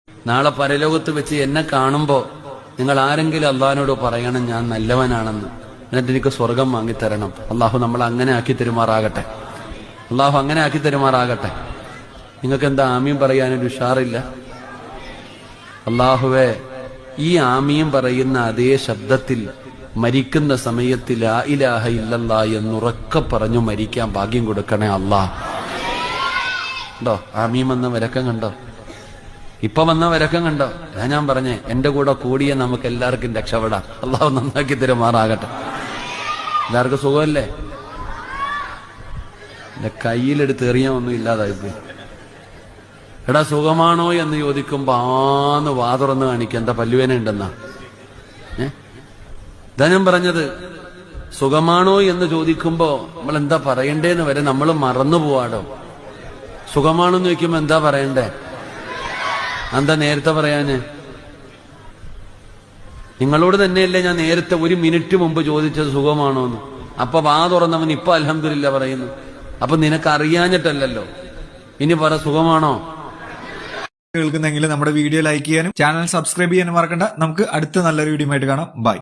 നാളെ പരലോകത്ത് വെച്ച് എന്നെ കാണുമ്പോ നിങ്ങൾ ആരെങ്കിലും അള്ളാഹിനോട് പറയണം ഞാൻ നല്ലവനാണെന്ന്, എന്നിട്ട് എനിക്ക് സ്വർഗം വാങ്ങിത്തരണം. അള്ളാഹു നമ്മളെ അങ്ങനെ ആക്കി തരുമാറാകട്ടെ. അള്ളാഹു അങ്ങനെ ആക്കി തരുമാറാകട്ടെ. നിങ്ങൾക്ക് എന്താ ആമീൻ പറയാനൊരു ഉഷാറില്ല? അള്ളാഹുവേ, ഈ ആമീൻ പറയുന്ന അതേ ശബ്ദത്തിൽ മരിക്കുന്ന സമയത്ത് ലാ ഇലാഹ ഇല്ലല്ലാ എന്നുറക്കെ പറഞ്ഞു മരിക്കാൻ ഭാഗ്യം കൊടുക്കണേ അള്ളാഹ്. കണ്ടോ ആമീൻ വന്ന വരക്കം കണ്ടോ? ഇപ്പൊ വന്ന വരക്കം കണ്ടോ? ഞാൻ പറഞ്ഞേ, എന്റെ കൂടെ കൂടിയ നമുക്ക് എല്ലാവർക്കും രക്ഷപ്പെടാം. അള്ളാഹു നന്നാക്കി തരുമാറാകട്ടെ. എല്ലാവർക്കും സുഖമല്ലേ? എന്റെ കയ്യിലെടുത്ത് എറിയാനൊന്നും ഇല്ലാതായിപ്പോയി. എടാ സുഖമാണോ എന്ന് ചോദിക്കുമ്പോ ആന്ന് വാതുറന്ന് കാണിക്കുക, എന്താ പല്ലുവേന ഉണ്ടെന്നാ. ഇതാ ഞാൻ പറഞ്ഞത്. സുഖമാണോ എന്ന് ചോദിക്കുമ്പോ നമ്മൾ എന്താ പറയണ്ടേന്ന് വരെ നമ്മൾ മറന്നു പോവാടോ. സുഖമാണോന്ന് ചോദിക്കുമ്പോ എന്താ പറയണ്ടേ? എന്താ നേരത്തെ പറയാന്? നിങ്ങളോട് തന്നെയല്ലേ ഞാൻ നേരത്തെ 1 മിനിറ്റ് മുമ്പ് ചോദിച്ചത് സുഖമാണോന്ന്. അപ്പൊ വാ തുറന്നവൻ ഇപ്പൊ അൽഹംദുലില്ലാ പറയുന്നു. അപ്പൊ നിനക്ക് അറിയാഞ്ഞിട്ടല്ലല്ലോ. ഇനി പറ, സുഖമാണോ? കേൾക്കുന്നെങ്കിൽ നമ്മുടെ വീഡിയോ ലൈക്ക് ചെയ്യാനും ചാനൽ സബ്സ്ക്രൈബ് ചെയ്യാനും മറക്കണ്ട. നമുക്ക് അടുത്ത നല്ലൊരു വീഡിയോ ആയിട്ട് കാണാം. ബൈ.